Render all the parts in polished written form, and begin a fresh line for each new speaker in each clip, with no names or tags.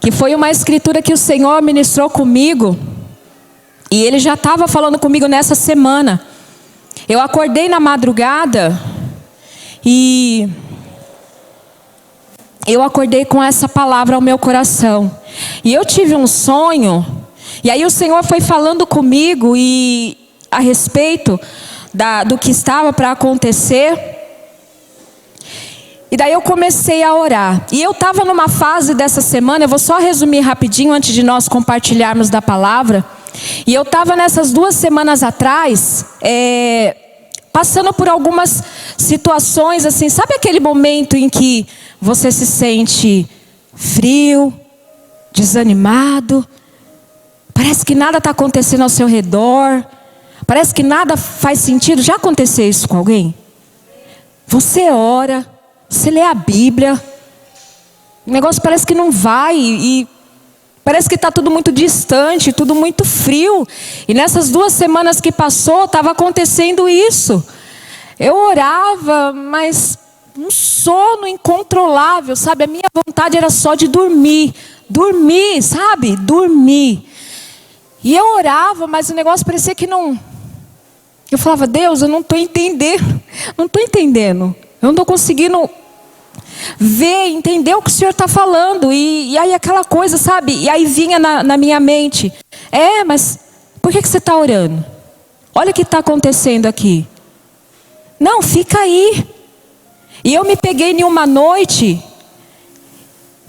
que foi uma escritura que o Senhor ministrou comigo, e Ele já estava falando comigo nessa semana. Eu acordei na madrugada, e eu acordei com essa palavra ao meu coração. E eu tive um sonho, e aí o Senhor foi falando comigo a respeito do que estava para acontecer. E daí eu comecei a orar. E eu estava numa fase dessa semana, eu vou só resumir rapidinho antes de nós compartilharmos da palavra. E eu estava nessas 2 semanas atrás, passando por algumas situações assim. Sabe aquele momento em que você se sente frio, desanimado? Parece que nada está acontecendo ao seu redor. Parece que nada faz sentido. Já aconteceu isso com alguém? Você ora, você lê a Bíblia, o negócio parece que não vai, e parece que está tudo muito distante, tudo muito frio. E nessas 2 semanas que passou, estava acontecendo isso. Eu orava, mas um sono incontrolável, sabe? A minha vontade era só de dormir, sabe? Dormir. E eu orava, mas o negócio parecia que não... Eu falava, Deus, eu não estou entendendo, eu não estou conseguindo ver, entender o que o Senhor está falando. E aí aquela coisa, sabe? E aí vinha na minha mente, mas por que você está orando? Olha o que está acontecendo aqui. Não, fica aí. E eu me peguei em uma noite,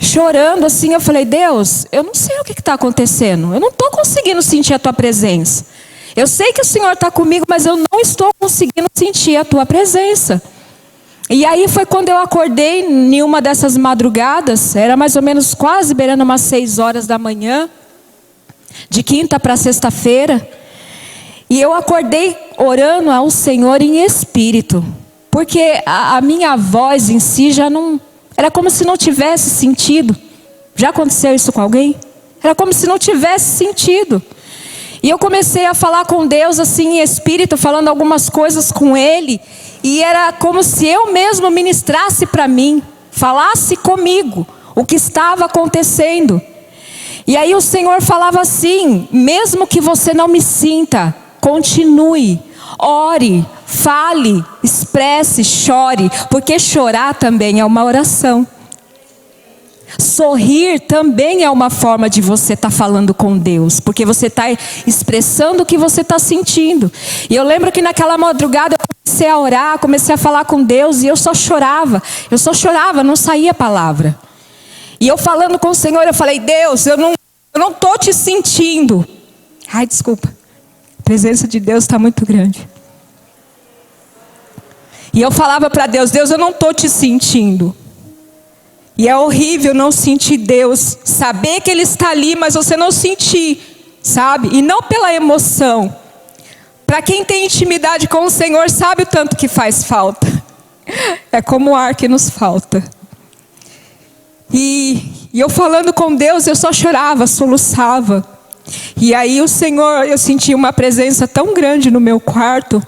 chorando assim, eu falei, Deus, eu não sei o que está acontecendo. Eu não estou conseguindo sentir a Tua presença. Eu sei que o Senhor está comigo, mas eu não estou conseguindo sentir a Tua presença. E aí foi quando eu acordei em uma dessas madrugadas, era mais ou menos quase beirando umas 6 horas da manhã, de quinta para sexta-feira. E eu acordei orando ao Senhor em espírito, porque a minha voz em si já não... Era como se não tivesse sentido. Já aconteceu isso com alguém? Era como se não tivesse sentido. E eu comecei a falar com Deus assim em espírito, falando algumas coisas com Ele. E era como se eu mesmo ministrasse para mim, falasse comigo o que estava acontecendo. E aí o Senhor falava assim, mesmo que você não me sinta, continue, ore, fale, expresse, chore, porque chorar também é uma oração. Sorrir também é uma forma de você estar falando com Deus, porque você está expressando o que você está sentindo. E eu lembro que naquela madrugada eu comecei a orar, comecei a falar com Deus, e eu só chorava, não saía palavra. E eu falando com o Senhor, eu falei, Deus, eu não estou te sentindo. Ai, desculpa, a presença de Deus está muito grande. E eu falava para Deus, Deus, eu não estou te sentindo. E é horrível não sentir Deus, saber que Ele está ali, mas você não sentir, sabe? E não pela emoção. Para quem tem intimidade com o Senhor, sabe o tanto que faz falta. É como o ar que nos falta. E eu falando com Deus, eu só chorava, soluçava. E aí o Senhor, eu sentia uma presença tão grande no meu quarto.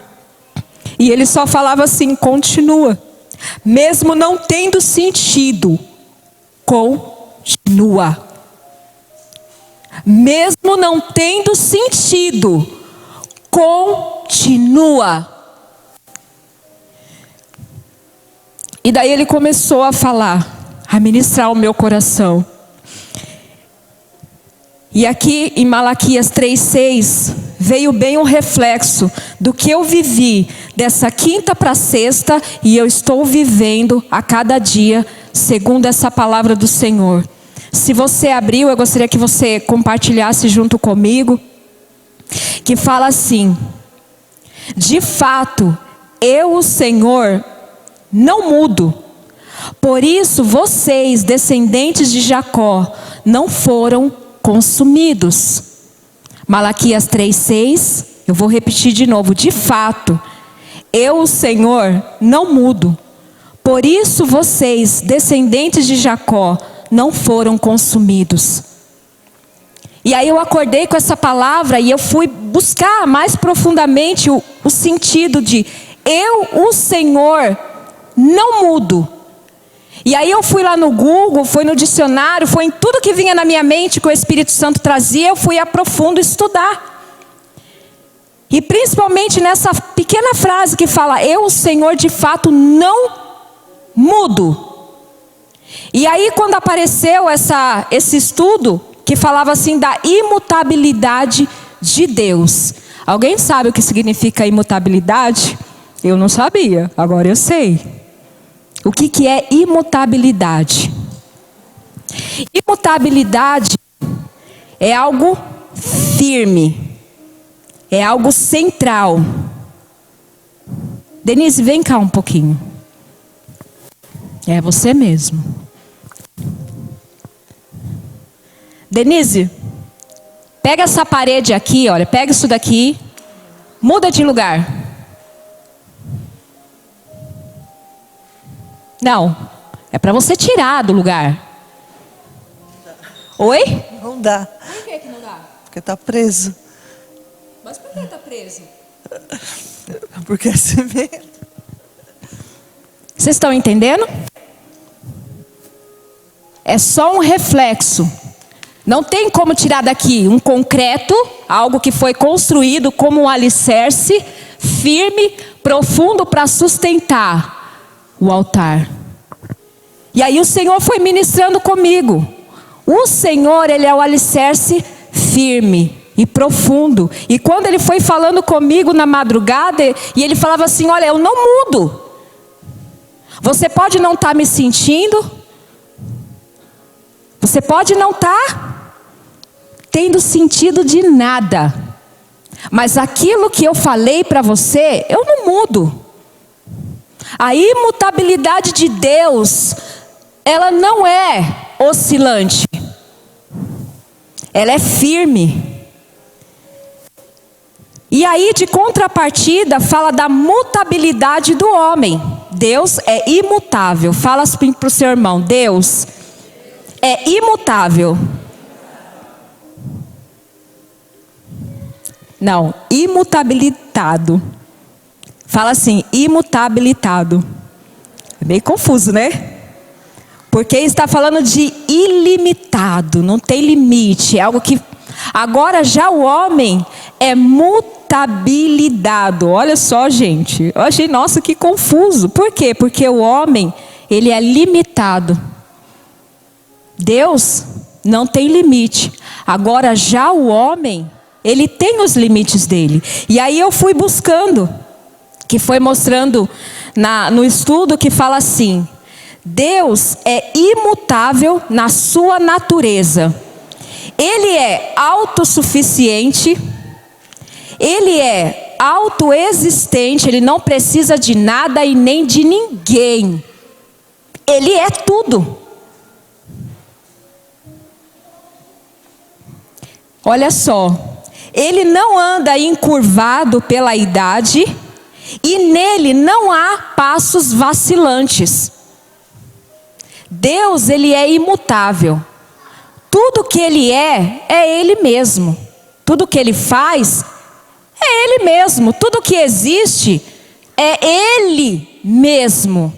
E Ele só falava assim, continua. Mesmo não tendo sentido, continua. Mesmo não tendo sentido, continua. E daí Ele começou a falar, a ministrar o meu coração. E aqui em Malaquias 3:6 veio bem um reflexo do que eu vivi dessa quinta para sexta, e eu estou vivendo a cada dia segundo essa palavra do Senhor. Se você abriu, eu gostaria que você compartilhasse junto comigo, que fala assim: de fato, eu, o Senhor, não mudo. Por isso vocês, descendentes de Jacó, não foram consumidos. Malaquias 3:6, eu vou repetir de novo. De fato, eu, o Senhor, não mudo. Por isso vocês, descendentes de Jacó, não foram consumidos. E aí eu acordei com essa palavra e eu fui buscar mais profundamente o sentido de eu, o Senhor, não mudo. E aí eu fui lá no Google, fui no dicionário, foi em tudo que vinha na minha mente que o Espírito Santo trazia, eu fui a profundo estudar. E principalmente nessa pequena frase que fala, eu, o Senhor, de fato não mudo. E aí quando apareceu esse estudo, que falava assim da imutabilidade de Deus. Alguém sabe o que significa imutabilidade? Eu não sabia, agora eu sei. O que é imutabilidade? Imutabilidade é algo firme, é algo central. Denise, vem cá um pouquinho. É você mesmo. Denise, pega essa parede aqui, olha, pega isso daqui, muda de lugar. Não, é para você tirar do lugar. Oi?
Não dá.
Por que não dá?
Porque está preso.
Mas por que está preso?
Porque é cimento.
Vocês estão entendendo? É só um reflexo. Não tem como tirar daqui um concreto, algo que foi construído como um alicerce firme, profundo para sustentar o altar. E aí o Senhor foi ministrando comigo. O Senhor, Ele é o alicerce firme e profundo. E quando Ele foi falando comigo na madrugada, e Ele falava assim, olha, eu não mudo. Você pode não estar me sentindo, você pode não estar tendo sentido de nada, mas aquilo que eu falei para você, eu não mudo. A imutabilidade de Deus, ela não é oscilante, ela é firme. E aí, de contrapartida, fala da mutabilidade do homem. Deus é imutável. Fala assim para o seu irmão, Deus é imutável. Não, imutabilitado. Fala assim, imutabilitado. É meio confuso, né? Porque está falando de ilimitado, não tem limite. É algo que... Agora já o homem é mutabilidado. Olha só, gente. Eu achei, nossa, que confuso. Por quê? Porque o homem, ele é limitado. Deus não tem limite. Agora já o homem... Ele tem os limites dele. E aí eu fui buscando, que foi mostrando no estudo que fala assim, Deus é imutável na sua natureza. Ele é autossuficiente, Ele é autoexistente, Ele não precisa de nada e nem de ninguém. Ele é tudo. Olha só. Ele não anda encurvado pela idade e nele não há passos vacilantes. Deus, Ele é imutável. Tudo que Ele é Ele mesmo. Tudo que Ele faz, é Ele mesmo. Tudo que existe, é Ele mesmo.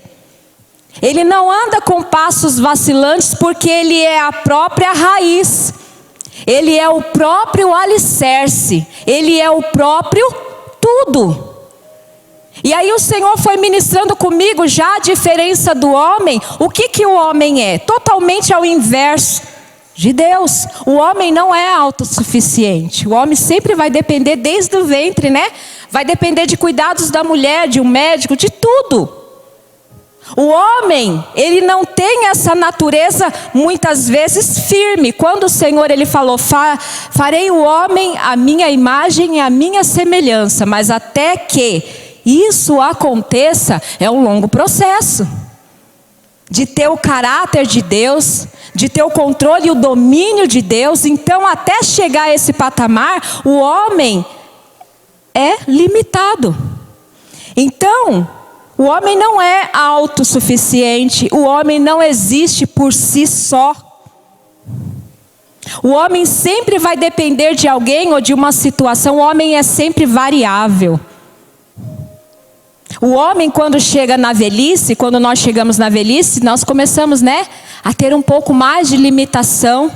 Ele não anda com passos vacilantes porque Ele é a própria raiz. Ele é o próprio alicerce. Ele é o próprio tudo. E aí o Senhor foi ministrando comigo já a diferença do homem. O que o homem é? Totalmente ao inverso de Deus. O homem não é autossuficiente. O homem sempre vai depender desde o ventre, né? Vai depender de cuidados da mulher, de um médico, de tudo. O homem, ele não tem essa natureza muitas vezes firme. Quando o Senhor, Ele falou, farei o homem a minha imagem e a minha semelhança. Mas até que isso aconteça, é um longo processo. De ter o caráter de Deus, de ter o controle e o domínio de Deus. Então até chegar a esse patamar, o homem é limitado. Então... o homem não é autossuficiente, o homem não existe por si só. O homem sempre vai depender de alguém ou de uma situação, o homem é sempre variável. O homem, quando chega na velhice, quando nós chegamos na velhice, nós começamos, a ter um pouco mais de limitação.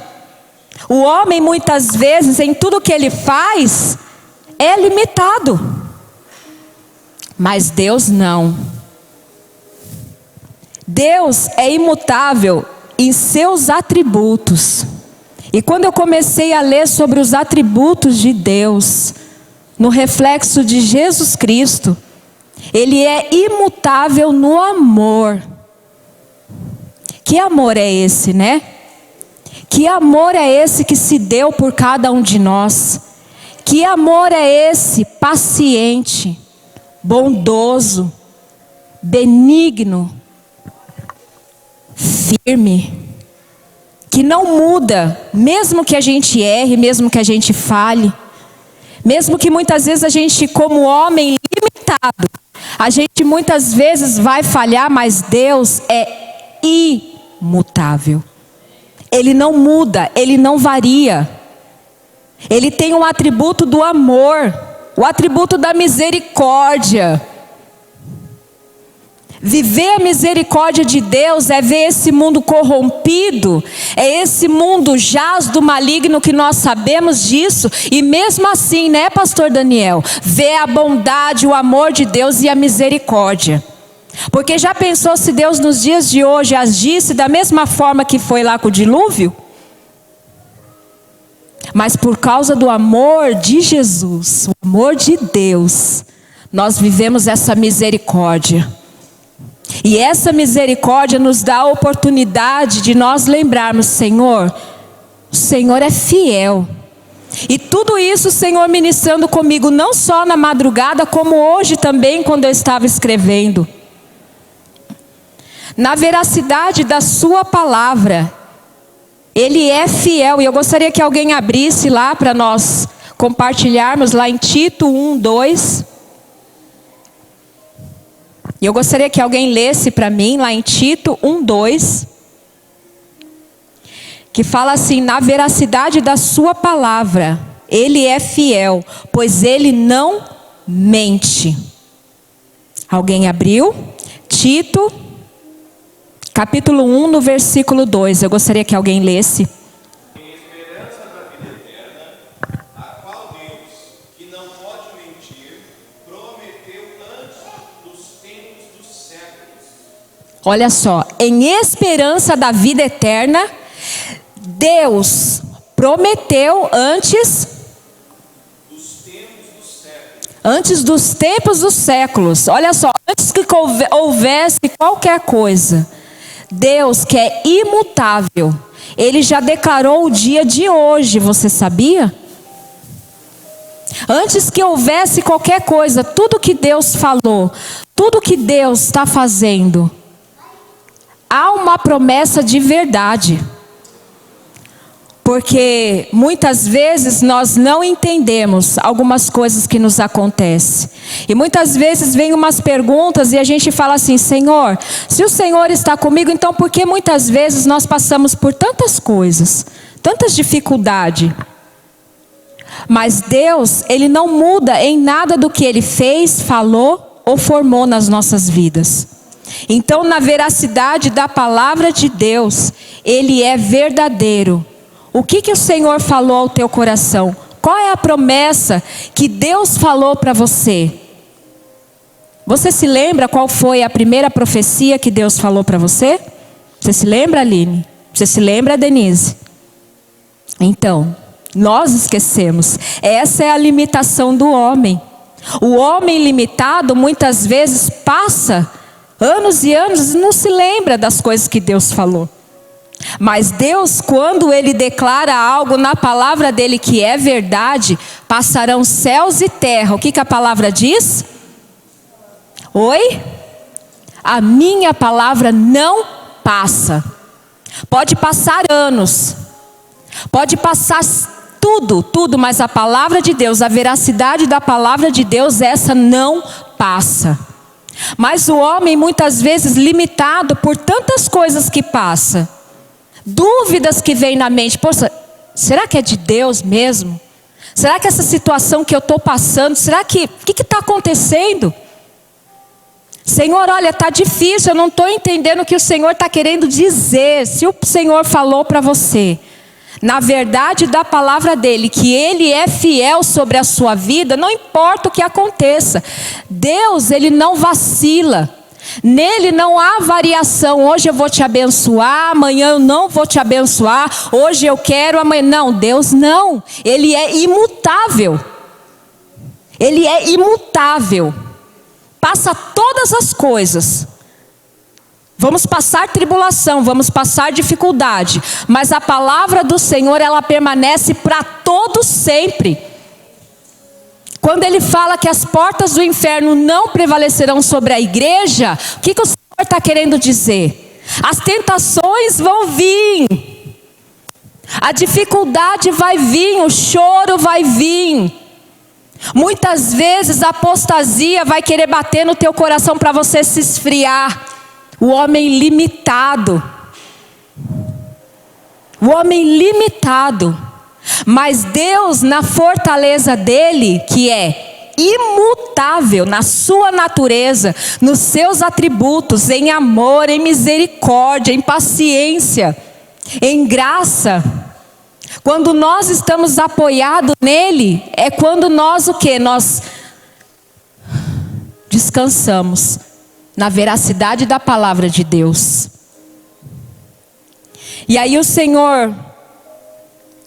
O homem, muitas vezes, em tudo que ele faz, é limitado. Mas Deus não. Deus é imutável em seus atributos. E quando eu comecei a ler sobre os atributos de Deus, no reflexo de Jesus Cristo, Ele é imutável no amor. Que amor é esse, Que amor é esse que se deu por cada um de nós? Que amor é esse paciente, bondoso, benigno, firme, que não muda, mesmo que a gente erre, mesmo que a gente falhe, mesmo que muitas vezes a gente, como homem limitado, a gente muitas vezes vai falhar, mas Deus é imutável. Ele não muda, Ele não varia. Ele tem um atributo do amor, o atributo da misericórdia. Viver a misericórdia de Deus é ver esse mundo corrompido, é esse mundo jaz do maligno, que nós sabemos disso, e mesmo assim, pastor Daniel, ver a bondade, o amor de Deus e a misericórdia. Porque já pensou se Deus nos dias de hoje agisse da mesma forma que foi lá com o dilúvio? Mas por causa do amor de Jesus, o amor de Deus, nós vivemos essa misericórdia. E essa misericórdia nos dá a oportunidade de nós lembrarmos, Senhor, o Senhor é fiel. E tudo isso o Senhor ministrando comigo, não só na madrugada, como hoje também, quando eu estava escrevendo. Na veracidade da sua palavra, Ele é fiel. E eu gostaria que alguém abrisse lá para nós compartilharmos, lá em Tito 1:2. E eu gostaria que alguém lesse para mim, lá em Tito 1:2. Que fala assim: na veracidade da sua palavra, Ele é fiel, pois Ele não mente. Alguém abriu? Tito, capítulo 1, no versículo 2. Eu gostaria que alguém lesse.
Em esperança da vida eterna, a qual Deus, que não pode mentir, prometeu antes dos tempos dos séculos.
Olha só, em esperança da vida eterna, Deus prometeu antes dos tempos dos séculos. Olha só, antes que houvesse qualquer coisa, Deus, que é imutável, Ele já declarou o dia de hoje, você sabia? Antes que houvesse qualquer coisa, tudo que Deus falou, tudo que Deus está fazendo, há uma promessa de verdade. Porque muitas vezes nós não entendemos algumas coisas que nos acontecem. E muitas vezes vem umas perguntas e a gente fala assim: Senhor, se o Senhor está comigo, então por que muitas vezes nós passamos por tantas coisas, tantas dificuldades? Mas Deus, Ele não muda em nada do que Ele fez, falou ou formou nas nossas vidas. Então, na veracidade da palavra de Deus, Ele é verdadeiro. O que o Senhor falou ao teu coração? Qual é a promessa que Deus falou para você? Você se lembra qual foi a primeira profecia que Deus falou para você? Você se lembra, Aline? Você se lembra, Denise? Então, nós esquecemos. Essa é a limitação do homem. O homem limitado muitas vezes passa anos e anos e não se lembra das coisas que Deus falou. Mas Deus, quando Ele declara algo na palavra dEle que é verdade, passarão céus e terra. O que a palavra diz? Oi? A minha palavra não passa. Pode passar anos, pode passar tudo, mas a palavra de Deus, a veracidade da palavra de Deus, essa não passa. Mas o homem muitas vezes limitado por tantas coisas que passa, dúvidas que vêm na mente: poxa, será que é de Deus mesmo? Será que essa situação que eu estou passando, será que, o que está acontecendo? Senhor, olha, está difícil, eu não estou entendendo o que o Senhor está querendo dizer. Se o Senhor falou para você, na verdade da palavra dele, que ele é fiel sobre a sua vida, não importa o que aconteça. Deus, ele não vacila. Nele não há variação. Hoje eu vou te abençoar, amanhã eu não vou te abençoar. Hoje eu quero, amanhã não. Deus não. Ele é imutável. Ele é imutável. Passa todas as coisas. Vamos passar tribulação, vamos passar dificuldade, mas a palavra do Senhor, ela permanece para todos sempre. Quando ele fala que as portas do inferno não prevalecerão sobre a igreja, o que o Senhor está querendo dizer? As tentações vão vir, a dificuldade vai vir, o choro vai vir. Muitas vezes a apostasia vai querer bater no teu coração para você se esfriar. O homem limitado. O homem limitado. Mas Deus, na fortaleza dele, que é imutável na sua natureza, nos seus atributos, em amor, em misericórdia, em paciência, em graça. Quando nós estamos apoiados nele, é quando nós o quê? Nós descansamos na veracidade da palavra de Deus. E aí o Senhor,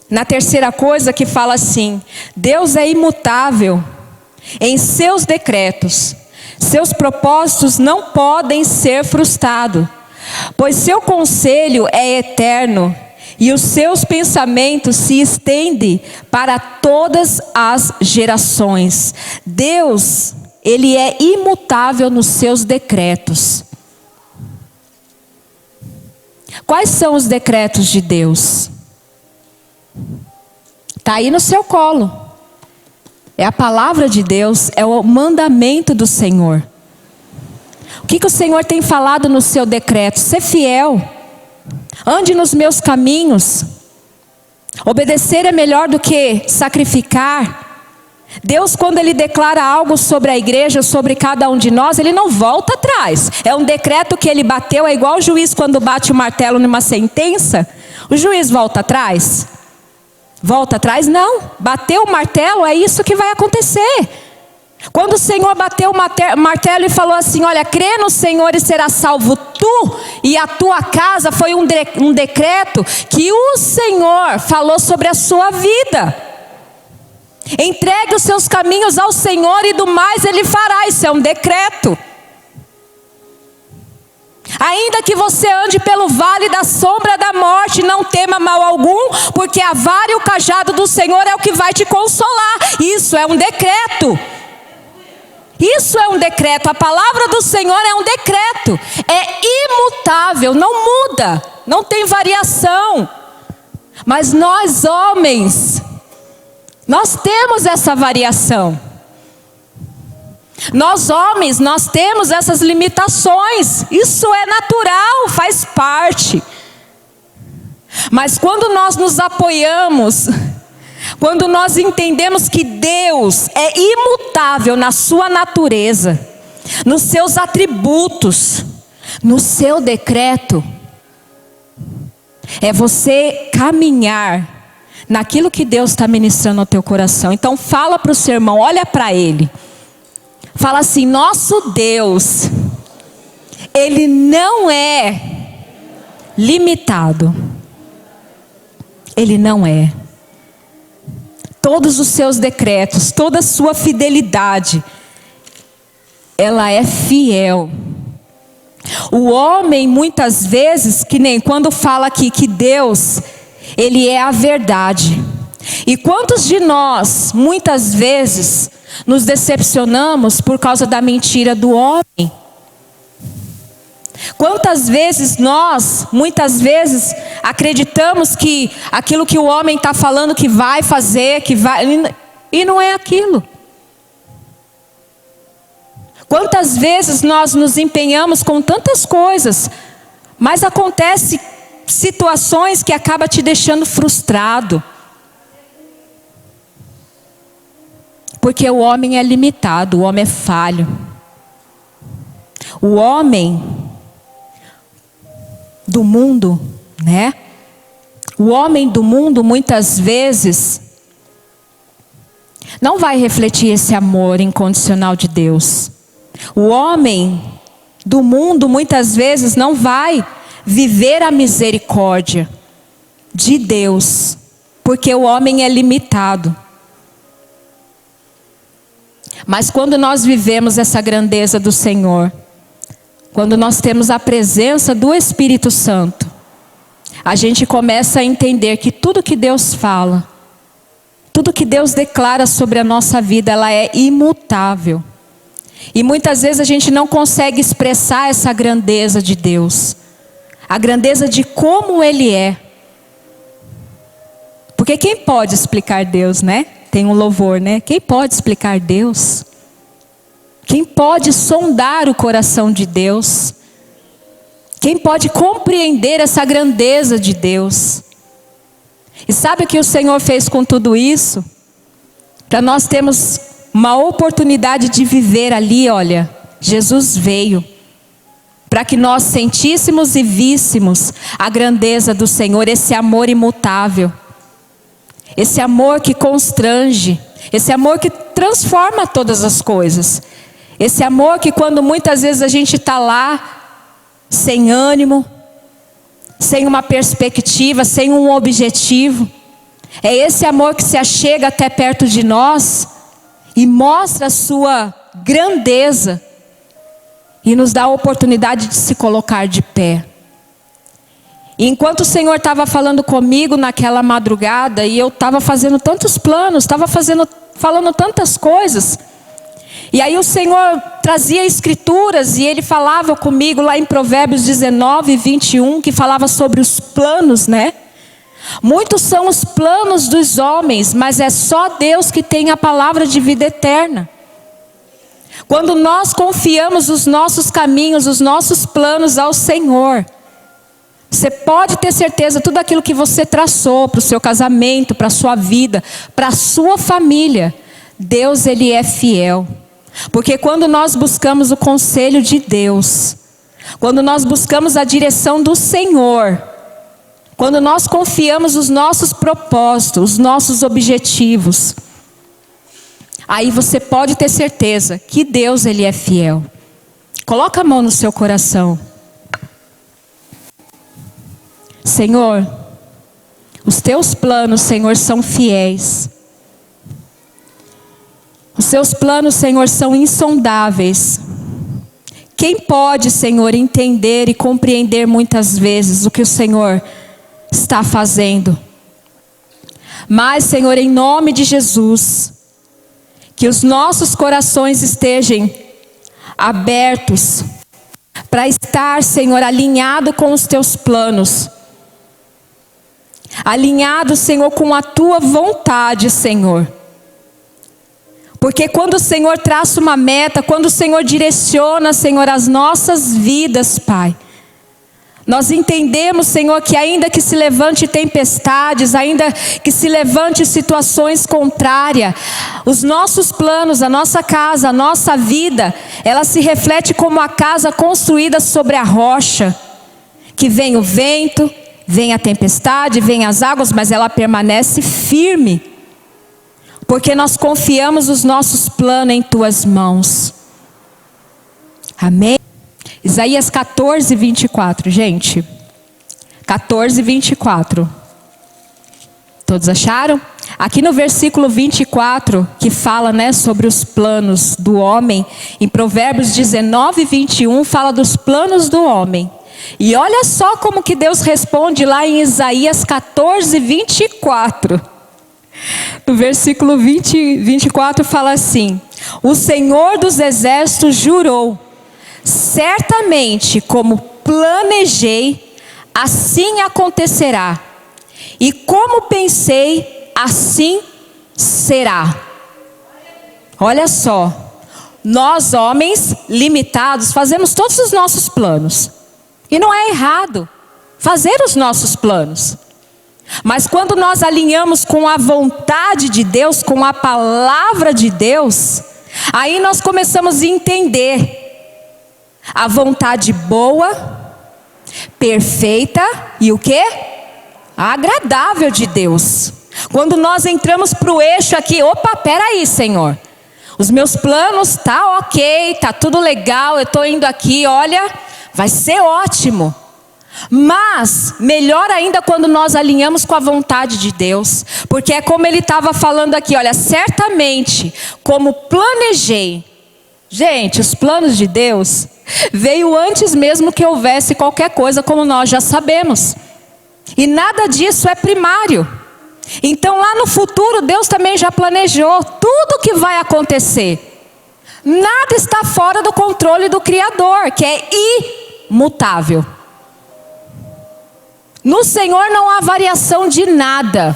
na terceira coisa que fala assim: Deus é imutável em seus decretos, seus propósitos não podem ser frustrados, pois seu conselho é eterno e os seus pensamentos se estendem para todas as gerações. Deus, ele é imutável nos seus decretos. Quais são os decretos de Deus? Está aí no seu colo. É a palavra de Deus, é o mandamento do Senhor. O que o Senhor tem falado no seu decreto? Ser fiel. Ande nos meus caminhos. Obedecer é melhor do que sacrificar. Deus, quando ele declara algo sobre a igreja, sobre cada um de nós, ele não volta atrás. É um decreto que ele bateu, é igual o juiz quando bate o martelo numa sentença. O juiz volta atrás? Volta atrás? Não. Bateu o martelo, é isso que vai acontecer. Quando o Senhor bateu o martelo e falou assim: olha, crê no Senhor e será salvo tu e a tua casa, foi um decreto que o Senhor falou sobre a sua vida. Entregue os seus caminhos ao Senhor e do mais ele fará. Isso é um decreto. Ainda que você ande pelo vale da sombra da morte, não tema mal algum, porque a vara e o cajado do Senhor é o que vai te consolar. Isso é um decreto. Isso é um decreto. A palavra do Senhor é um decreto. É imutável, não muda, não tem variação. Mas nós homens, nós temos essa variação. Nós homens, nós temos essas limitações. Isso é natural, faz parte. Mas quando nós nos apoiamos, quando nós entendemos que Deus é imutável na sua natureza, nos seus atributos, no seu decreto, é você caminhar naquilo que Deus está ministrando ao teu coração. Então fala para o seu irmão, olha para ele. Fala assim: nosso Deus, ele não é limitado. Ele não é. Todos os seus decretos, toda a sua fidelidade, ela é fiel. O homem muitas vezes, que nem quando fala aqui que Deus, ele é a verdade. E quantos de nós, muitas vezes, nos decepcionamos por causa da mentira do homem? Quantas vezes nós, muitas vezes, acreditamos que aquilo que o homem está falando que vai fazer, que vai, e não é aquilo. Quantas vezes nós nos empenhamos com tantas coisas, mas acontece situações que acabam te deixando frustrado. Porque o homem é limitado, o homem é falho. O homem do mundo, né? O homem do mundo muitas vezes não vai refletir esse amor incondicional de Deus. O homem do mundo muitas vezes não vai viver a misericórdia de Deus, porque o homem é limitado. Mas quando nós vivemos essa grandeza do Senhor, quando nós temos a presença do Espírito Santo, a gente começa a entender que tudo que Deus fala, tudo que Deus declara sobre a nossa vida, ela é imutável. E muitas vezes a gente não consegue expressar essa grandeza de Deus, a grandeza de como Ele é. Porque quem pode explicar Deus, né? Tem um louvor, né? Quem pode explicar Deus? Quem pode sondar o coração de Deus? Quem pode compreender essa grandeza de Deus? E sabe o que o Senhor fez com tudo isso? Para nós termos uma oportunidade de viver ali, olha, Jesus veio para que nós sentíssemos e víssemos a grandeza do Senhor, esse amor imutável, esse amor que constrange, esse amor que transforma todas as coisas, esse amor que quando muitas vezes a gente está lá, sem ânimo, sem uma perspectiva, sem um objetivo, é esse amor que se achega até perto de nós e mostra a sua grandeza e nos dá a oportunidade de se colocar de pé. E enquanto o Senhor estava falando comigo naquela madrugada, e eu estava fazendo tantos planos, estava falando tantas coisas, e aí o Senhor trazia escrituras e Ele falava comigo lá em Provérbios 19, 21, que falava sobre os planos, né? Muitos são os planos dos homens, mas é só Deus que tem a palavra de vida eterna. Quando nós confiamos os nossos caminhos, os nossos planos ao Senhor, você pode ter certeza, tudo aquilo que você traçou para o seu casamento, para a sua vida, para a sua família, Deus, Ele é fiel. Porque quando nós buscamos o conselho de Deus, quando nós buscamos a direção do Senhor, quando nós confiamos os nossos propósitos, os nossos objetivos, aí você pode ter certeza que Deus, Ele é fiel. Coloca a mão no seu coração. Senhor, os teus planos, Senhor, são fiéis. Os seus planos, Senhor, são insondáveis. Quem pode, Senhor, entender e compreender muitas vezes o que o Senhor está fazendo? Mas, Senhor, em nome de Jesus, que os nossos corações estejam abertos para estar, Senhor, alinhado com os teus planos. Alinhado, Senhor, com a tua vontade, Senhor. Porque quando o Senhor traça uma meta, quando o Senhor direciona, Senhor, as nossas vidas, Pai, nós entendemos, Senhor, que ainda que se levante tempestades, ainda que se levante situações contrárias, os nossos planos, a nossa casa, a nossa vida, ela se reflete como a casa construída sobre a rocha, que vem o vento, vem a tempestade, vem as águas, mas ela permanece firme. Porque nós confiamos os nossos planos em tuas mãos. Amém? Isaías 14, 24, gente. 14, 24. Todos acharam? Aqui no versículo 24, que fala, né, sobre os planos do homem, em Provérbios 19, 21, fala dos planos do homem. E olha só como que Deus responde lá em Isaías 14, 24. No versículo 24 fala assim: o Senhor dos exércitos jurou, certamente como planejei, assim acontecerá, e como pensei, assim será. Olha só, nós homens limitados fazemos todos os nossos planos, e não é errado fazer os nossos planos. Mas quando nós alinhamos com a vontade de Deus, com a palavra de Deus, aí nós começamos a entender a vontade boa, perfeita e o quê? Agradável de Deus. Quando nós entramos para o eixo aqui, opa, peraí, Senhor. Os meus planos tá ok, tá tudo legal, eu estou indo aqui, olha, vai ser ótimo. Mas, melhor ainda quando nós alinhamos com a vontade de Deus. Porque é como ele estava falando aqui, olha, certamente, como planejei. Gente, os planos de Deus veio antes mesmo que houvesse qualquer coisa, como nós já sabemos. E nada disso é primário. Então lá no futuro Deus também já planejou tudo o que vai acontecer. Nada está fora do controle do Criador, que é imutável. No Senhor não há variação de nada.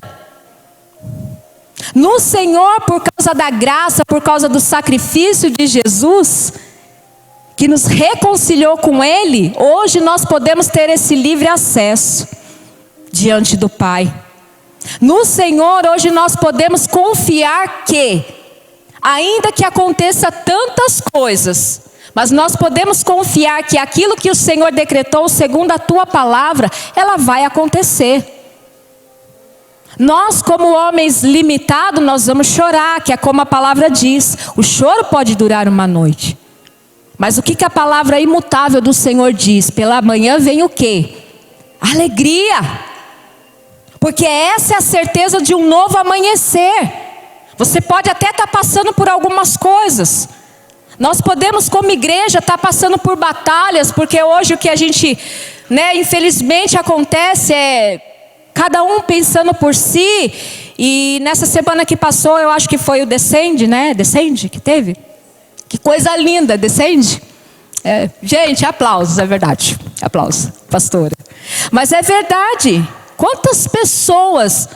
No Senhor, por causa da graça, por causa do sacrifício de Jesus, que nos reconciliou com Ele, hoje nós podemos ter esse livre acesso diante do Pai. No Senhor, hoje nós podemos confiar que, ainda que aconteça tantas coisas, mas nós podemos confiar que aquilo que o Senhor decretou, segundo a tua palavra, ela vai acontecer. Nós, como homens limitados, nós vamos chorar, que é como a palavra diz, o choro pode durar uma noite. Mas o que a palavra imutável do Senhor diz? Pela manhã vem o quê? Alegria. Porque essa é a certeza de um novo amanhecer. Você pode até estar passando por algumas coisas. Nós podemos, como igreja, estar passando por batalhas, porque hoje o que a gente, infelizmente acontece é cada um pensando por si. E nessa semana que passou, eu acho que foi o Descende, né? Descende que teve? Que coisa linda, Descende. Gente, aplausos, é verdade. Aplausos, pastora. Mas é verdade. Quantas pessoas...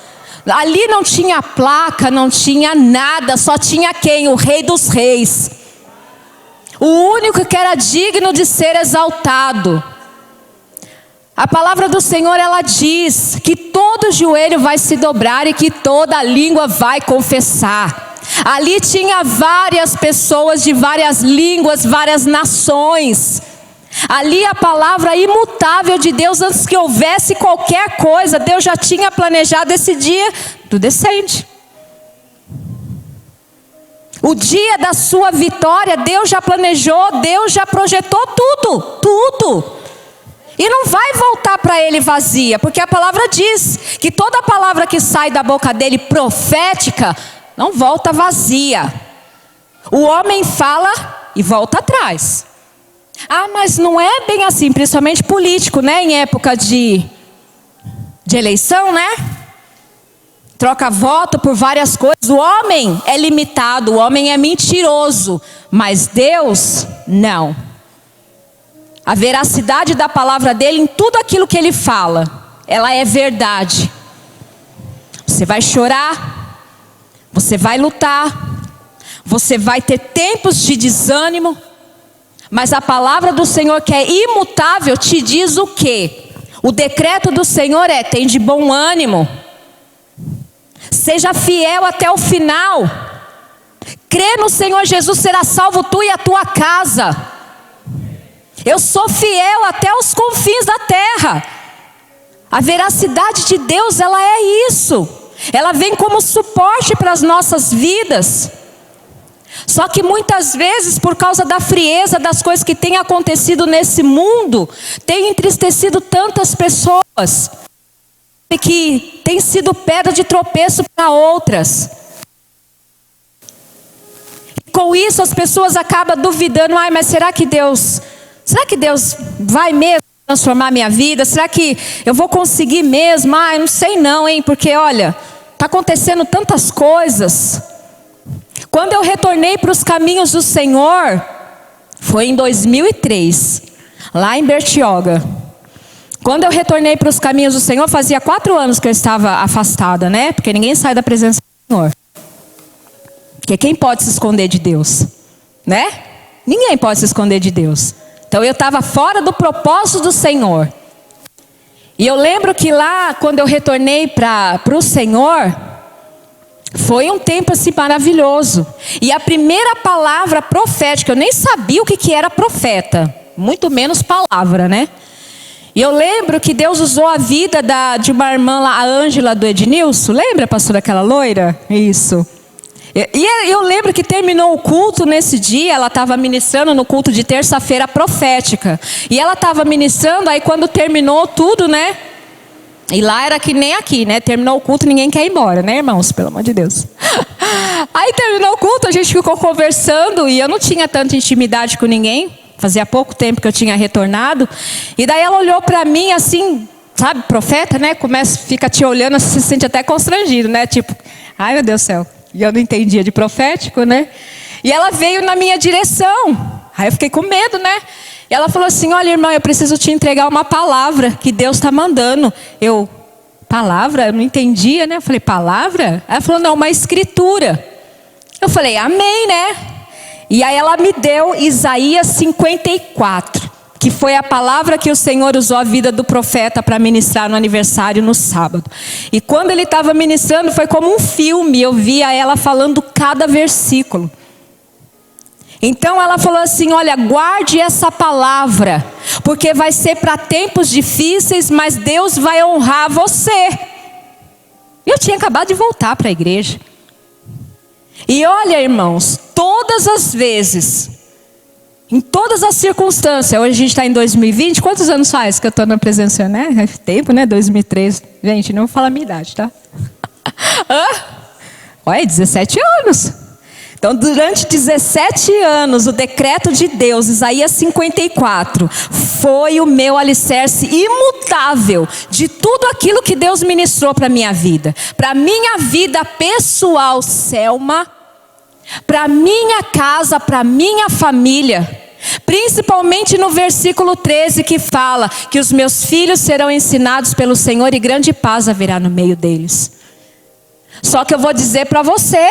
Ali não tinha placa, não tinha nada, só tinha quem? O Rei dos Reis. O único que era digno de ser exaltado. A palavra do Senhor, ela diz que todo joelho vai se dobrar e que toda língua vai confessar. Ali tinha várias pessoas de várias línguas, várias nações. Ali a palavra imutável de Deus, antes que houvesse qualquer coisa, Deus já tinha planejado esse dia do Descende. O dia da sua vitória, Deus já planejou, Deus já projetou tudo. E não vai voltar para Ele vazia, porque a palavra diz que toda palavra que sai da boca dele profética, não volta vazia. O homem fala e volta atrás. Ah, mas não é bem assim, principalmente político, né? Em época de eleição, né? Troca voto por várias coisas. O homem é limitado, o homem é mentiroso, mas Deus não. A veracidade da palavra dele em tudo aquilo que ele fala, ela é verdade. Você vai chorar, você vai lutar, você vai ter tempos de desânimo, mas a palavra do Senhor, que é imutável, te diz o quê? O decreto do Senhor é: tem de bom ânimo. Seja fiel até o final. Crê no Senhor Jesus, será salvo tu e a tua casa. Eu sou fiel até os confins da terra. A veracidade de Deus, ela é isso. Ela vem como suporte para as nossas vidas. Só que muitas vezes, por causa da frieza das coisas que têm acontecido nesse mundo, tem entristecido tantas pessoas, que tem sido pedra de tropeço para outras. E com isso as pessoas acabam duvidando: mas será que Deus vai mesmo transformar minha vida? Será que eu vou conseguir mesmo? Eu não sei não, hein? Porque olha, está acontecendo tantas coisas. Quando eu retornei para os caminhos do Senhor, foi em 2003, lá em Bertioga. Quando eu retornei para os caminhos do Senhor, fazia 4 anos que eu estava afastada, né? Porque ninguém sai da presença do Senhor. Porque quem pode se esconder de Deus? Né? Ninguém pode se esconder de Deus. Então eu estava fora do propósito do Senhor. E eu lembro que lá, quando eu retornei para o Senhor, foi um tempo assim maravilhoso. E a primeira palavra profética, eu nem sabia o que era profeta. muito menos palavra, né? E eu lembro que Deus usou a vida de uma irmã lá, a Ângela do Ednilson. Lembra, pastora, aquela loira? Isso. E eu lembro que terminou o culto nesse dia, ela estava ministrando no culto de terça-feira profética. E ela estava ministrando, aí quando terminou tudo, né? E lá era que nem aqui, né? Terminou o culto, ninguém quer ir embora, né, irmãos? Pelo amor de Deus. Aí terminou o culto, a gente ficou conversando e eu não tinha tanta intimidade com ninguém. Fazia pouco tempo que eu tinha retornado. E daí ela olhou para mim assim, sabe, profeta, né? Fica te olhando, você se sente até constrangido, né? Tipo, ai meu Deus do céu. E eu não entendia de profético, né? E ela veio na minha direção. Aí eu fiquei com medo, né? E ela falou assim, olha irmã, eu preciso te entregar uma palavra que Deus está mandando. Palavra? Eu não entendia, né? Eu falei, palavra? Ela falou, não, uma escritura. Eu falei, amém, né? E aí ela me deu Isaías 54, que foi a palavra que o Senhor usou a vida do profeta para ministrar no aniversário no sábado. E quando ele estava ministrando, foi como um filme, eu via ela falando cada versículo. Então ela falou assim, olha, guarde essa palavra, porque vai ser para tempos difíceis, mas Deus vai honrar você. Eu tinha acabado de voltar para a igreja. E olha, irmãos, todas as vezes, em todas as circunstâncias, hoje a gente está em 2020, quantos anos faz que eu estou na presença, né? É tempo, né? 2013. Gente, não vou falar a minha idade, tá? Olha, 17 anos. Então, durante 17 anos, o decreto de Deus, Isaías 54, foi o meu alicerce imutável de tudo aquilo que Deus ministrou para a minha vida. Para a minha vida pessoal, Selma, para a minha casa, para a minha família. Principalmente no versículo 13 que fala que os meus filhos serão ensinados pelo Senhor e grande paz haverá no meio deles. Só que eu vou dizer para você,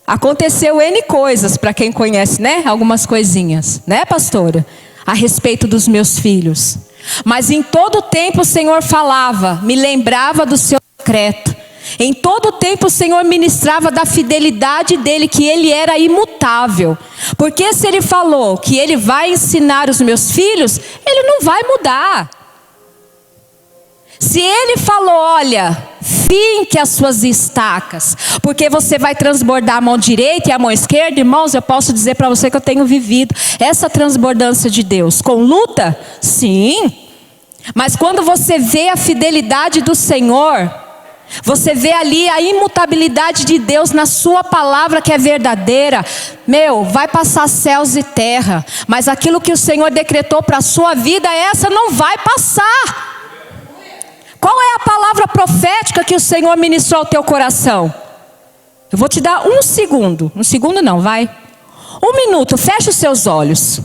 aconteceu N coisas, para quem conhece, né? Algumas coisinhas, né, pastora? A respeito dos meus filhos. Mas em todo tempo o Senhor falava, me lembrava do seu decreto. Em todo tempo o Senhor ministrava da fidelidade dele, que ele era imutável. Porque se ele falou que ele vai ensinar os meus filhos, ele não vai mudar. Se ele falou, olha, finque as suas estacas, porque você vai transbordar a mão direita e a mão esquerda, irmãos, eu posso dizer para você que eu tenho vivido essa transbordância de Deus. Com luta? Sim. Mas quando você vê a fidelidade do Senhor, você vê ali a imutabilidade de Deus na sua palavra que é verdadeira. Vai passar céus e terra, mas aquilo que o Senhor decretou para a sua vida, essa não vai passar. Qual é a palavra profética que o Senhor ministrou ao teu coração? Eu vou te dar um segundo. Um segundo não, vai. 1 minuto, fecha os seus olhos.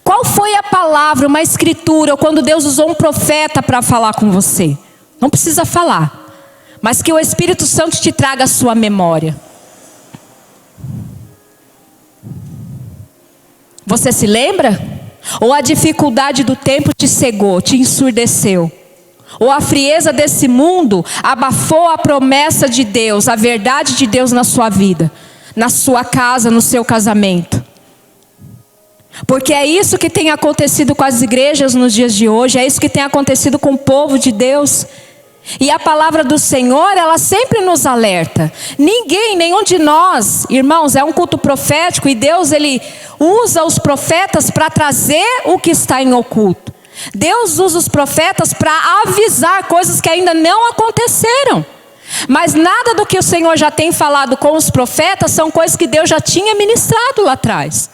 Qual foi a palavra, uma escritura, ou quando Deus usou um profeta para falar com você? Não precisa falar, mas que o Espírito Santo te traga a sua memória. Você se lembra? Ou a dificuldade do tempo te cegou, te ensurdeceu? Ou a frieza desse mundo abafou a promessa de Deus, a verdade de Deus na sua vida, na sua casa, no seu casamento? Porque é isso que tem acontecido com as igrejas nos dias de hoje, é isso que tem acontecido com o povo de Deus. E a palavra do Senhor, ela sempre nos alerta. Nenhum de nós, irmãos, é um culto profético e Deus, ele usa os profetas para trazer o que está em oculto. Deus usa os profetas para avisar coisas que ainda não aconteceram. Mas nada do que o Senhor já tem falado com os profetas são coisas que Deus já tinha ministrado lá atrás.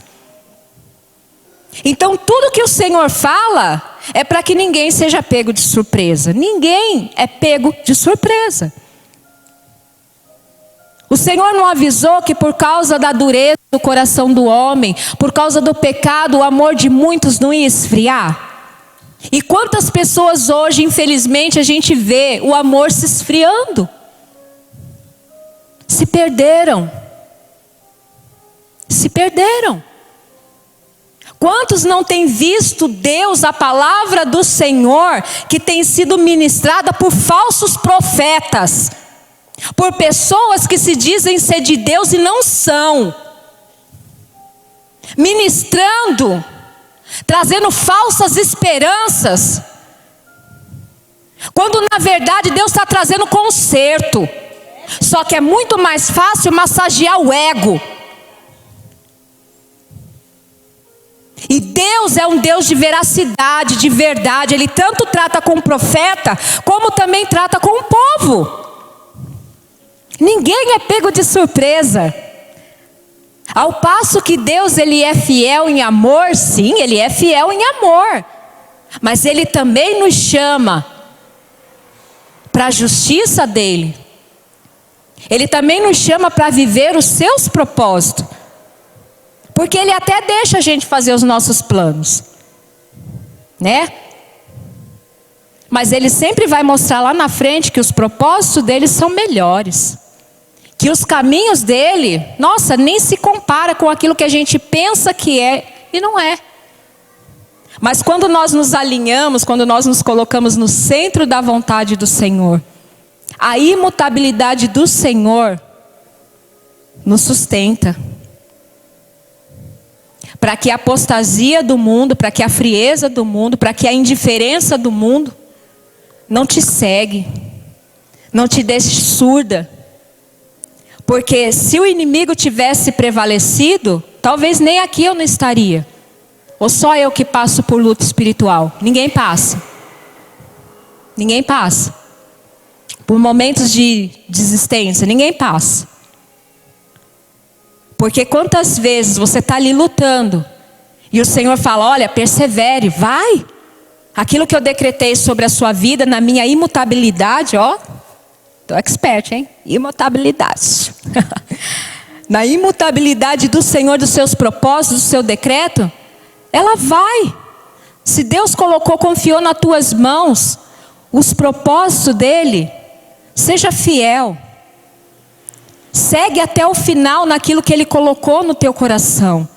Então tudo que o Senhor fala é para que ninguém seja pego de surpresa. Ninguém é pego de surpresa. O Senhor não avisou que por causa da dureza do coração do homem, por causa do pecado, o amor de muitos não ia esfriar? E quantas pessoas hoje, infelizmente, a gente vê o amor se esfriando? Se perderam. Se perderam. Quantos não têm visto Deus, a palavra do Senhor, que tem sido ministrada por falsos profetas, por pessoas que se dizem ser de Deus e não são? ministrando, trazendo falsas esperanças, quando na verdade Deus está trazendo conserto. Só que é muito mais fácil massagear o ego. E Deus é um Deus de veracidade, de verdade. Ele tanto trata com o profeta, como também trata com o povo. Ninguém é pego de surpresa. Ao passo que Deus, Ele é fiel em amor, sim, Ele é fiel em amor. Mas Ele também nos chama para a justiça dEle. Ele também nos chama para viver os seus propósitos. Porque Ele até deixa a gente fazer os nossos planos, né? Mas Ele sempre vai mostrar lá na frente que os propósitos dEle são melhores. Que os caminhos dEle, nossa, nem se compara com aquilo que a gente pensa que é e não é. Mas quando nós nos alinhamos, quando nós nos colocamos no centro da vontade do Senhor, a imutabilidade do Senhor nos sustenta. Para que a apostasia do mundo, para que a frieza do mundo, para que a indiferença do mundo não te segue, não te deixe surda. Porque se o inimigo tivesse prevalecido, talvez nem aqui eu não estaria. Ou só eu que passo por luta espiritual? Ninguém passa. Ninguém passa. Por momentos de desistência, ninguém passa. Porque quantas vezes você está ali lutando e o Senhor fala, olha, persevere, vai. Aquilo que eu decretei sobre a sua vida, na minha imutabilidade, ó. Estou expert, hein? Imutabilidade. Na imutabilidade do Senhor, dos seus propósitos, do seu decreto, ela vai. Se Deus colocou, confiou nas tuas mãos os propósitos dEle, seja fiel. Segue até o final naquilo que Ele colocou no teu coração.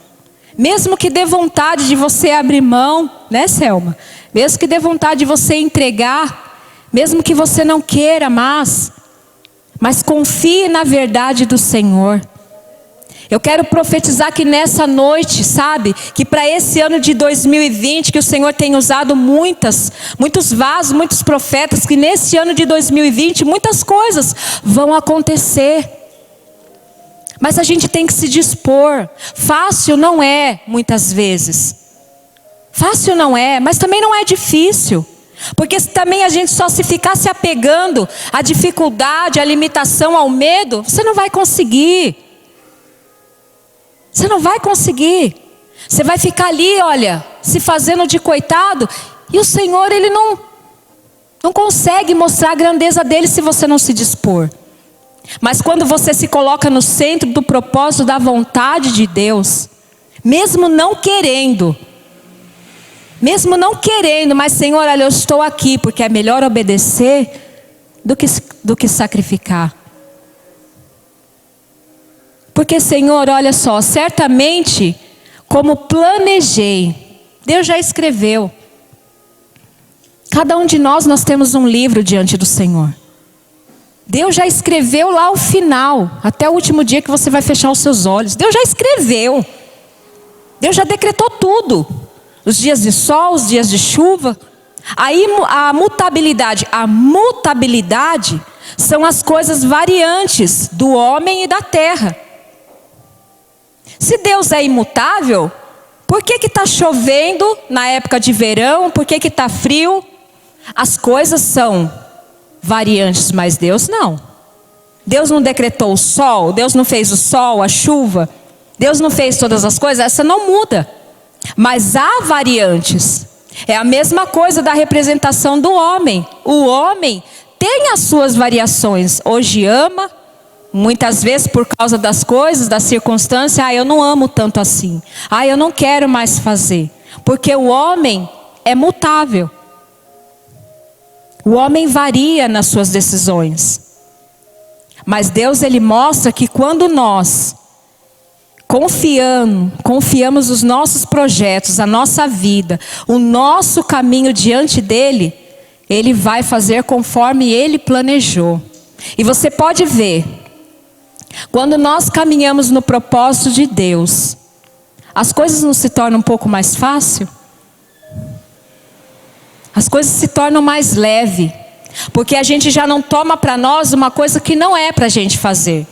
Mesmo que dê vontade de você abrir mão, né, Selma? Mesmo que dê vontade de você entregar, mesmo que você não queira mais, mas confie na verdade do Senhor. Eu quero profetizar que nessa noite, sabe, que para esse ano de 2020, que o Senhor tem usado muitos vasos, muitos profetas, que nesse ano de 2020 muitas coisas vão acontecer. Mas a gente tem que se dispor. Fácil não é, muitas vezes. Fácil não é, mas também não é difícil. Porque se também a gente só se ficar se apegando à dificuldade, à limitação, ao medo, você não vai conseguir. Você não vai conseguir. Você vai ficar ali, olha, se fazendo de coitado. E o Senhor, Ele não consegue mostrar a grandeza dEle se você não se dispor. Mas quando você se coloca no centro do propósito da vontade de Deus, mesmo não querendo, mas Senhor, olha, eu estou aqui, porque é melhor obedecer do que sacrificar. Porque Senhor, olha só, certamente, como planejei, Deus já escreveu. Cada um de nós temos um livro diante do Senhor. Deus já escreveu lá o final, até o último dia que você vai fechar os seus olhos. Deus já escreveu. Deus já decretou tudo. Os dias de sol, os dias de chuva. A mutabilidade são as coisas variantes do homem e da terra. Se Deus é imutável, por que está chovendo na época de verão? Por que está frio? As coisas são variantes, mas Deus não. Deus não decretou o sol, Deus não fez o sol, a chuva, Deus não fez todas as coisas, essa não muda. Mas há variantes. É a mesma coisa da representação do homem. O homem tem as suas variações. Hoje ama, muitas vezes por causa das coisas, das circunstâncias, eu não amo tanto assim. Eu não quero mais fazer. Porque o homem é mutável. O homem varia nas suas decisões. Mas Deus, Ele mostra que quando nós confiamos os nossos projetos, a nossa vida, o nosso caminho diante dEle, Ele vai fazer conforme Ele planejou. E você pode ver, quando nós caminhamos no propósito de Deus, as coisas não se tornam um pouco mais fácil? As coisas se tornam mais leves, porque a gente já não toma para nós uma coisa que não é para a gente fazer.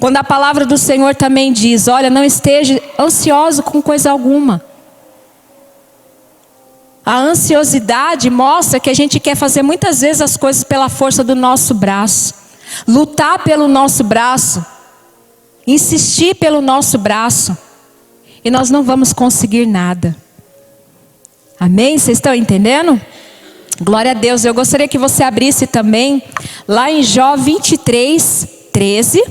Quando a palavra do Senhor também diz, olha, não esteja ansioso com coisa alguma. A ansiosidade mostra que a gente quer fazer muitas vezes as coisas pela força do nosso braço. Lutar pelo nosso braço. Insistir pelo nosso braço. E nós não vamos conseguir nada. Amém? Vocês estão entendendo? Glória a Deus. Eu gostaria que você abrisse também lá em Jó 23, 13.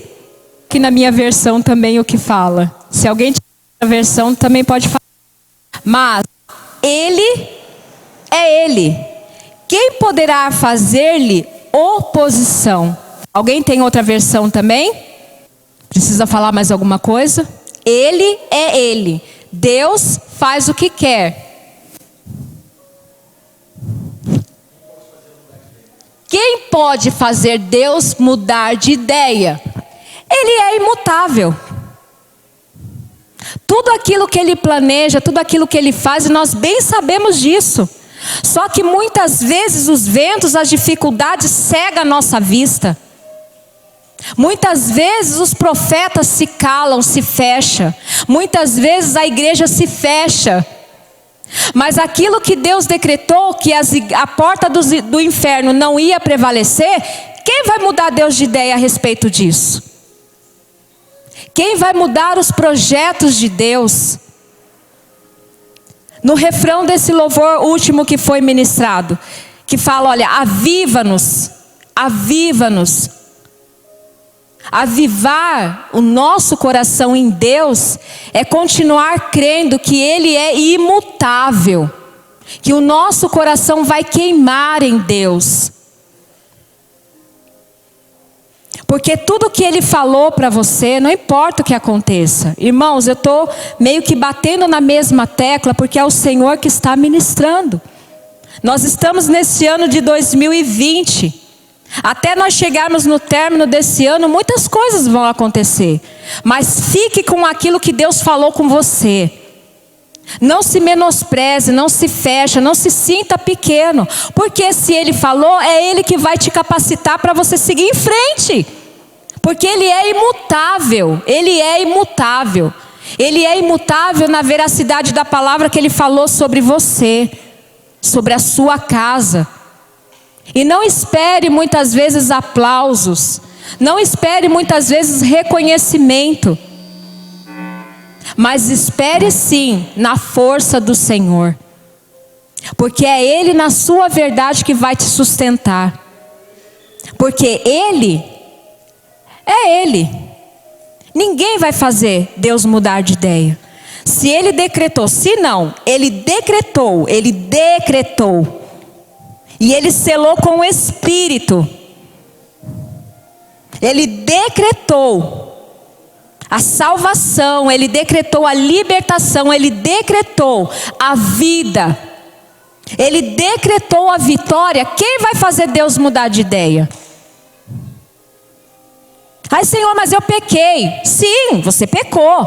Que na minha versão também o que fala. Se alguém tiver a versão também pode falar. Mas Ele é Ele. Quem poderá fazer-lhe oposição? Alguém tem outra versão também? Precisa falar mais alguma coisa? Ele é Ele. Deus faz o que quer. Quem pode fazer Deus mudar de ideia? Ele é imutável. Tudo aquilo que Ele planeja, tudo aquilo que Ele faz, nós bem sabemos disso. Só que muitas vezes os ventos, as dificuldades cegam a nossa vista. Muitas vezes os profetas se calam, se fecham. Muitas vezes a igreja se fecha. Mas aquilo que Deus decretou, que a porta do inferno não ia prevalecer, quem vai mudar Deus de ideia a respeito disso? Quem vai mudar os projetos de Deus? No refrão desse louvor último que foi ministrado, que fala, olha, aviva-nos, aviva-nos. Avivar o nosso coração em Deus é continuar crendo que Ele é imutável, que o nosso coração vai queimar em Deus. Porque tudo que Ele falou para você, não importa o que aconteça. Irmãos, eu estou meio que batendo na mesma tecla, porque é o Senhor que está ministrando. Nós estamos nesse ano de 2020. Até nós chegarmos no término desse ano, muitas coisas vão acontecer. Mas fique com aquilo que Deus falou com você. Não se menospreze, não se feche, não se sinta pequeno. Porque se Ele falou, é Ele que vai te capacitar para você seguir em frente. Porque Ele é imutável, Ele é imutável. Ele é imutável na veracidade da palavra que Ele falou sobre você, sobre a sua casa. E não espere muitas vezes aplausos, não espere muitas vezes reconhecimento. Mas espere sim na força do Senhor. Porque é Ele na sua verdade que vai te sustentar. Porque Ele é Ele. Ninguém vai fazer Deus mudar de ideia. Se Ele decretou, se não, Ele decretou. E Ele selou com o Espírito. Ele decretou a salvação, Ele decretou a libertação, Ele decretou a vida, Ele decretou a vitória. Quem vai fazer Deus mudar de ideia? Ai, Senhor, mas eu pequei. Sim, você pecou.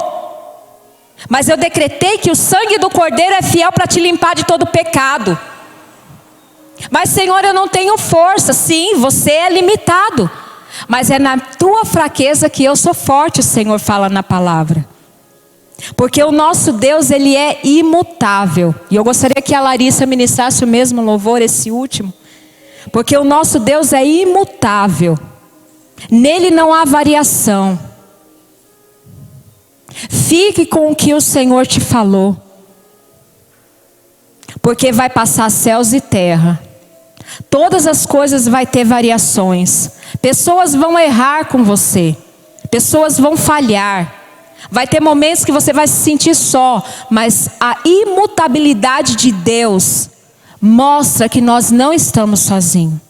Mas eu decretei que o sangue do Cordeiro é fiel para te limpar de todo pecado. Mas, Senhor, eu não tenho força. Sim, você é limitado. Mas é na tua fraqueza que eu sou forte, o Senhor fala na palavra. Porque o nosso Deus, Ele é imutável. E eu gostaria que a Larissa ministrasse o mesmo louvor, esse último. Porque o nosso Deus é imutável. Nele não há variação. Fique com o que o Senhor te falou. Porque vai passar céus e terra. Todas as coisas vai ter variações. Pessoas vão errar com você. Pessoas vão falhar. Vai ter momentos que você vai se sentir só. Mas a imutabilidade de Deus mostra que nós não estamos sozinhos.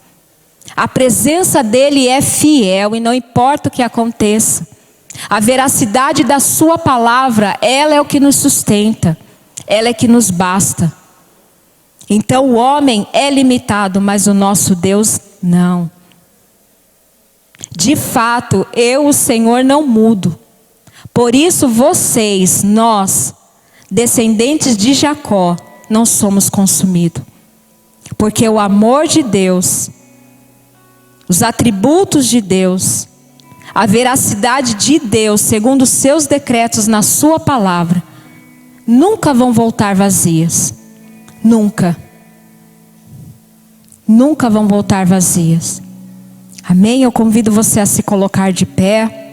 A presença dEle é fiel e não importa o que aconteça. A veracidade da sua palavra, ela é o que nos sustenta. Ela é que nos basta. Então o homem é limitado, mas o nosso Deus não. De fato, eu, o Senhor, não mudo. Por isso vocês, nós, descendentes de Jacó, não somos consumidos. Porque o amor de Deus, os atributos de Deus, a veracidade de Deus, segundo os seus decretos na sua palavra, nunca vão voltar vazias. Nunca. Nunca vão voltar vazias. Amém? Eu convido você a se colocar de pé.